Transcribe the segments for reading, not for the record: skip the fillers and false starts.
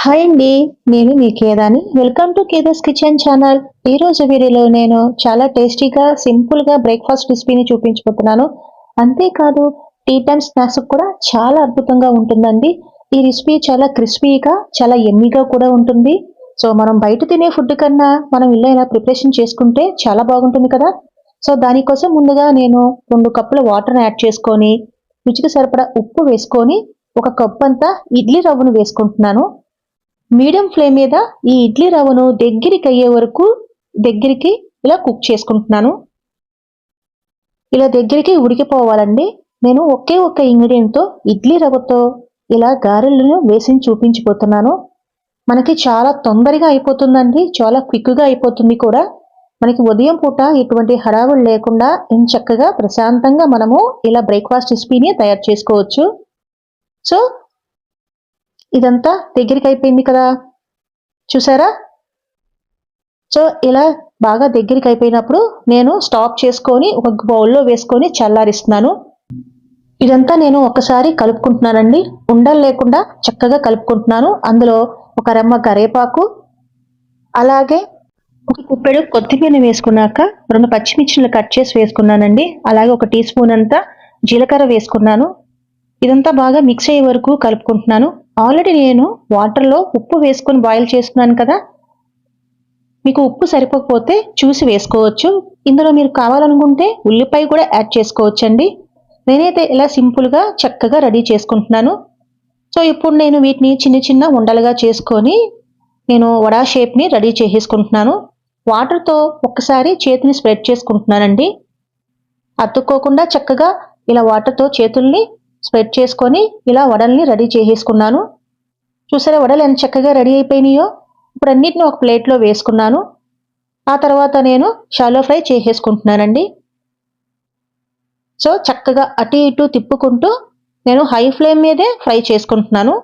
Hi అండి, నేను మీ కేదాని. Welcome to Keda's kitchen channel. ఈరోజు వీడియోలో నేను చాలా టేస్టీగా సింపుల్గా బ్రేక్ఫాస్ట్ రెసిపీని చూపించబోతున్నాను. అంతేకాదు టీ టైమ్ స్నాక్స్ కూడా చాలా అద్భుతంగా ఉంటుందండి. ఈ రెసిపీ చాలా క్రిస్పీగా చాలా ఎమ్మీగా కూడా ఉంటుంది. సో మనం బయట తినే ఫుడ్ కన్నా మనం ఇలా ఇలా ప్రిపరేషన్ చేసుకుంటే చాలా బాగుంటుంది కదా. సో దానికోసం ముందుగా నేను 2 కప్పుల వాటర్ని యాడ్ చేసుకొని రుచికి సరిపడా ఉప్పు వేసుకొని 1 కప్ అంతా ఇడ్లీ రవ్వను వేసుకుంటున్నాను. మీడియం ఫ్లేమ్ మీద ఈ ఇడ్లీ రవ్వను దగ్గరికి అయ్యే వరకు ఇలా కుక్ చేసుకుంటున్నాను. ఇలా దగ్గరికి ఉడికిపోవాలండి. నేను ఒకే ఒక్క ఇంగ్రీడియంట్తో ఇడ్లీ రవ్వతో ఇలా గారెలను వేసి చూపించిపోతున్నాను. మనకి చాలా తొందరగా అయిపోతుందండి, చాలా క్విక్గా అయిపోతుంది కూడా. మనకి ఉదయం పూట ఎటువంటి హడావులు లేకుండా చక్కగా ప్రశాంతంగా మనము ఇలా బ్రేక్ఫాస్ట్ రెసిపీని తయారు చేసుకోవచ్చు. సో ఇదంతా దగ్గరికి అయిపోయింది కదా, చూసారా. సో ఇలా బాగా దగ్గరికి అయిపోయినప్పుడు నేను స్టాప్ చేసుకొని ఒక బౌల్లో వేసుకొని చల్లారిస్తున్నాను. ఇదంతా నేను ఒకసారి కలుపుకుంటున్నానండి, ఉండలు లేకుండా చక్కగా కలుపుకుంటున్నాను. అందులో ఒక రెమ్మ కరివేపాకు, అలాగే ఒక కుప్పెడు కొత్తిమీర వేసుకున్నాక 2 పచ్చిమిర్చిలు కట్ చేసి వేసుకున్నానండి. అలాగే 1 టీ స్పూన్ అంతా జీలకర్ర వేసుకున్నాను. ఇదంతా బాగా మిక్స్ అయ్యే వరకు కలుపుకుంటున్నాను. ఆల్రెడీ నేను వాటర్లో ఉప్పు వేసుకొని బాయిల్ చేస్తున్నాను కదా. మీకు ఉప్పు సరిపోకపోతే చూసి వేసుకోవచ్చు. ఇందులో మీరు కావాలనుకుంటే ఉల్లిపాయ కూడా యాడ్ చేసుకోవచ్చండి. నేనైతే ఇలా సింపుల్గా చక్కగా రెడీ చేసుకుంటున్నాను. సో ఇప్పుడు నేను వీటిని చిన్న చిన్న ఉండలుగా చేసుకొని నేను వడా షేప్ని రెడీ చేసేసుకుంటున్నాను. వాటర్తో ఒక్కసారి చేతిని స్ప్రెడ్ చేసుకుంటున్నానండి. అతుక్కోకుండా చక్కగా ఇలా వాటర్తో చేతుల్ని స్ప్రెడ్ చేసుకొని ఇలా వడల్ని రెడీ చేసేసుకున్నాను. చూసారా వడలు ఎంత చక్కగా రెడీ అయిపోయినాయో. ఇప్పుడు అన్నిటిని ఒక ప్లేట్లో వేసుకున్నాను. ఆ తర్వాత నేను షాలో ఫ్రై చేసేసుకుంటున్నానండి. సో చక్కగా అటు ఇటు తిప్పుకుంటూ నేను హై ఫ్లేమ్ మీదే ఫ్రై చేసుకుంటున్నాను.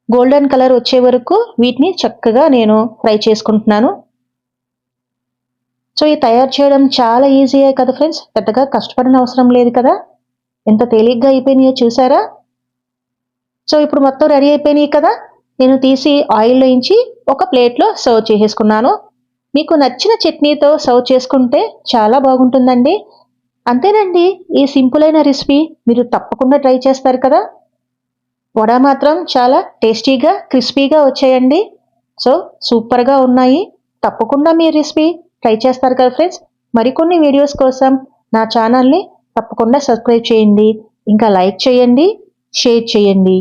గోల్డెన్ కలర్ వచ్చే వరకు వీటిని చక్కగా నేను ఫ్రై చేసుకుంటున్నాను. సో ఇది తయారు చేయడం చాలా ఈజీయే కదా ఫ్రెండ్స్, పెద్దగా కష్టపడిన అవసరం లేదు కదా. ఎంత తేలిగ్గా అయిపోయినాయో చూసారా. సో ఇప్పుడు మొత్తం రెడీ అయిపోయినాయి కదా. నేను తీసి ఆయిల్లో వేయించి ఒక ప్లేట్లో సర్వ్ చేసేసుకున్నాను. మీకు నచ్చిన చట్నీతో సర్వ్ చేసుకుంటే చాలా బాగుంటుందండి. అంతేనండి, ఈ సింపుల్ అయిన రెసిపీ మీరు తప్పకుండా ట్రై చేస్తారు కదా. వడ మాత్రం చాలా టేస్టీగా క్రిస్పీగా వచ్చాయండి. సో సూపర్గా ఉన్నాయి. తప్పకుండా మీ రెసిపీ ట్రై చేస్తారు కదా ఫ్రెండ్స్. మరికొన్ని వీడియోస్ కోసం నా ఛానల్ని తప్పకుండా సబ్స్క్రైబ్ చేయండి, ఇంకా లైక్ చేయండి, షేర్ చేయండి.